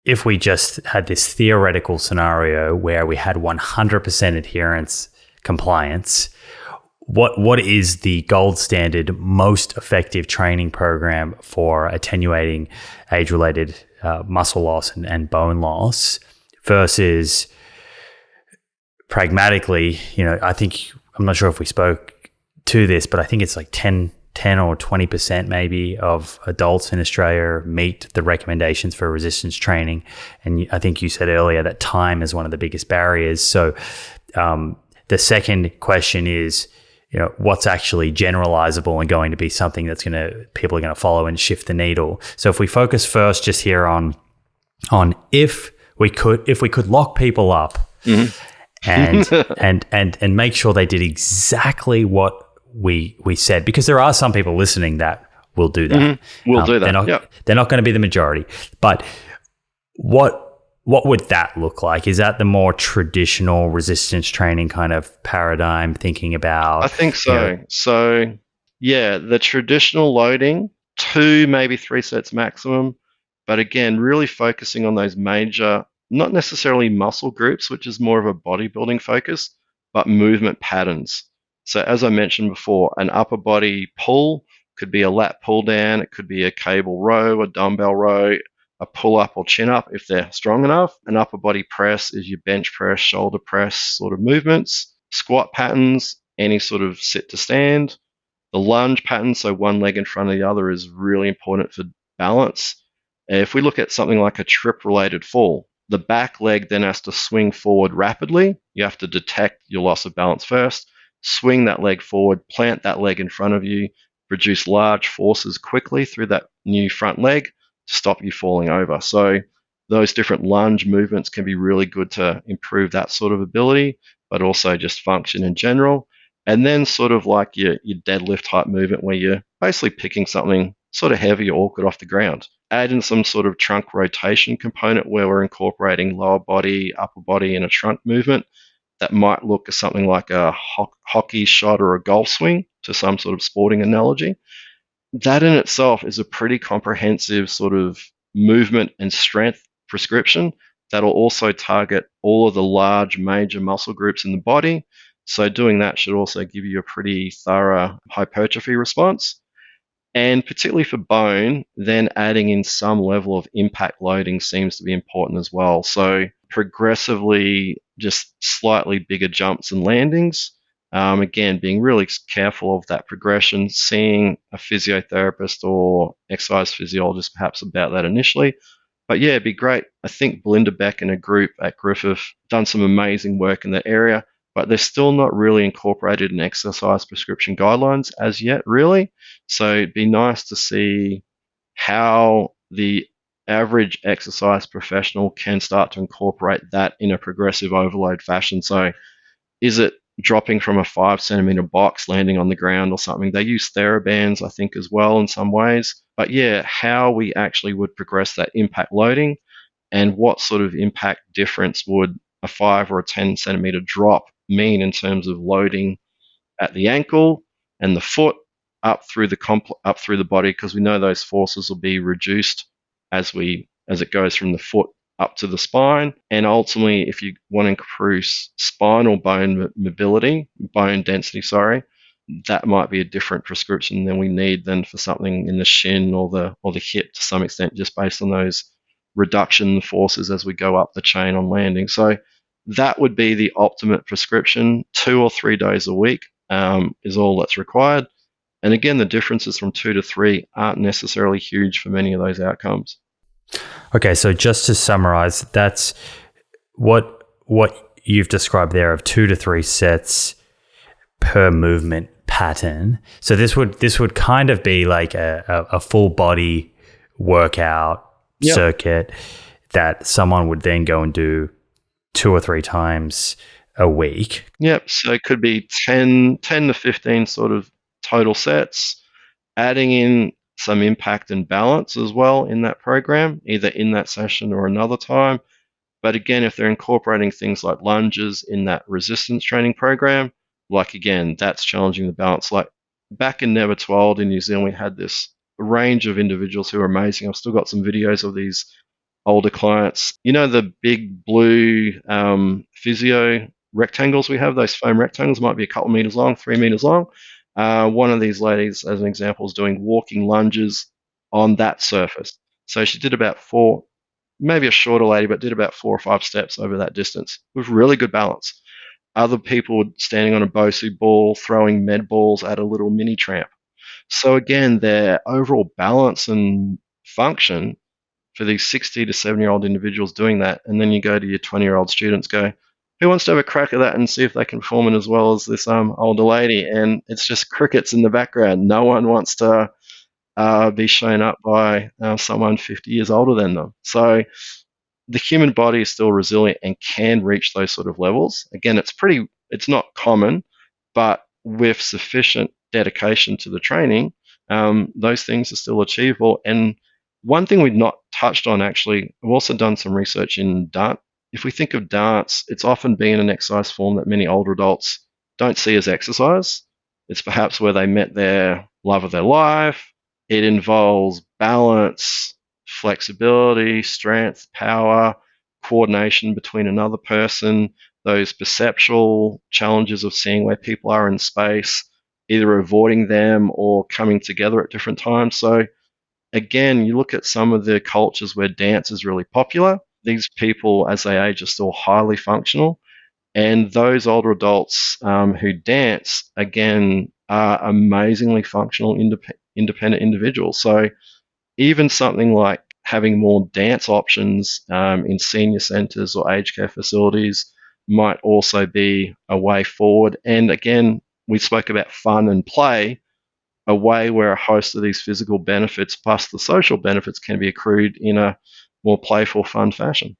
if we just had this theoretical scenario where we had 100% adherence compliance, what is the gold standard, most effective training program for attenuating age-related muscle loss and bone loss versus pragmatically, I think, I'm not sure if we spoke to this, but I think it's like 10 or 20% maybe of adults in Australia meet the recommendations for resistance training. And I think you said earlier that time is one of the biggest barriers. So the second question is, what's actually generalizable and going to be something that's people are going to follow and shift the needle. So if we focus first just here on if we could lock people up and make sure they did exactly what we said, because there are some people listening that will do that. Will do that. They're not going to be the majority. But what would that look like? Is that the more traditional resistance training kind of paradigm, thinking about? I think so. So, the traditional loading, 2, maybe 3 sets maximum. But again, really focusing on those major, not necessarily muscle groups, which is more of a bodybuilding focus, but movement patterns. So as I mentioned before, an upper body pull could be a lat pull down, it could be a cable row, a dumbbell row, a pull up or chin up if they're strong enough. An upper body press is your bench press, shoulder press sort of movements. Squat patterns, any sort of sit to stand. The lunge pattern, so one leg in front of the other, is really important for balance. If we look at something like a trip-related fall, the back leg then has to swing forward rapidly. You have to detect your loss of balance first, swing that leg forward, plant that leg in front of you, produce large forces quickly through that new front leg to stop you falling over. So those different lunge movements can be really good to improve that sort of ability, but also just function in general. And then sort of like your deadlift type movement where you're basically picking something sort of heavy or awkward off the ground. Add in some sort of trunk rotation component where we're incorporating lower body, upper body, and a trunk movement that might look as something like a hockey shot or a golf swing, to some sort of sporting analogy. That in itself is a pretty comprehensive sort of movement and strength prescription that'll also target all of the large major muscle groups in the body. So doing that should also give you a pretty thorough hypertrophy response. And particularly for bone, then adding in some level of impact loading seems to be important as well. So progressively just slightly bigger jumps and landings. Again, being really careful of that progression, seeing a physiotherapist or exercise physiologist perhaps about that initially. But it'd be great. I think Belinda Beck and a group at Griffith done some amazing work in that area, but they're still not really incorporated in exercise prescription guidelines as yet, really. So it'd be nice to see how the average exercise professional can start to incorporate that in a progressive overload fashion. So is it dropping from a 5 centimeter box, landing on the ground or something? They use TheraBands, I think, as well in some ways. But how we actually would progress that impact loading and what sort of impact difference would a 5 or a 10 centimeter drop mean in terms of loading at the ankle and the foot up through the body, because we know those forces will be reduced as it goes from the foot up to the spine. And ultimately, if you want to increase spinal bone mobility, bone density, that might be a different prescription than we need than for something in the shin or the hip to some extent, just based on those reduction forces as we go up the chain on landing. So that would be the ultimate prescription. 2 or 3 days a week is all that's required. And again, the differences from 2 to 3 aren't necessarily huge for many of those outcomes. Okay, so just to summarize, that's what you've described there of 2 to 3 sets per movement pattern. So this would kind of be like a full body workout circuit that someone would then go and do 2 or 3 times a week. Yep. So it could be 10 to 15 sort of total sets, adding in some impact and balance as well in that program, either in that session or another time. But again, if they're incorporating things like lunges in that resistance training program, again, that's challenging the balance. Like back in Never 12 in New Zealand, we had this range of individuals who are amazing. I've still got some videos of these older clients, you know, the big blue physio rectangles we have, those foam rectangles might be a couple meters long, 3 meters long. One of these ladies, as an example, is doing walking lunges on that surface. So she did about four, maybe a shorter lady, but did about 4 or 5 steps over that distance with really good balance. Other people standing on a BOSU ball, throwing med balls at a little mini tramp. So again, their overall balance and function for these 60 to 70-year-old individuals doing that, and then you go to your 20-year-old students, go, who wants to have a crack at that and see if they can perform it as well as this older lady? And it's just crickets in the background. No one wants to be shown up by someone 50 years older than them. So the human body is still resilient and can reach those sort of levels. Again, it's not common, but with sufficient dedication to the training, those things are still achievable. And one thing we've not touched on, actually, I've also done some research in dance. If we think of dance, it's often been an exercise form that many older adults don't see as exercise. It's perhaps where they met their love of their life. It involves balance, flexibility, strength, power, coordination between another person, those perceptual challenges of seeing where people are in space, either avoiding them or coming together at different times. So again, you look at some of the cultures where dance is really popular. These people, as they age, are still highly functional. And those older adults who dance, again, are amazingly functional, independent individuals. So even something like having more dance options in senior centres or aged care facilities might also be a way forward. And again, we spoke about fun and play, a way where a host of these physical benefits plus the social benefits can be accrued in a more playful, fun fashion.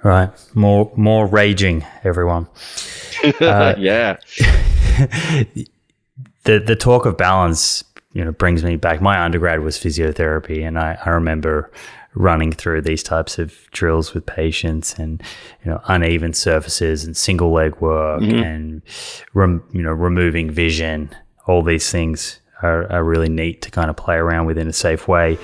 Right. More raging, everyone. Yeah. The talk of balance, brings me back. My undergrad was physiotherapy, and I remember running through these types of drills with patients, and uneven surfaces and single leg work, and removing vision. All these things are really neat to kind of play around with in a safe way.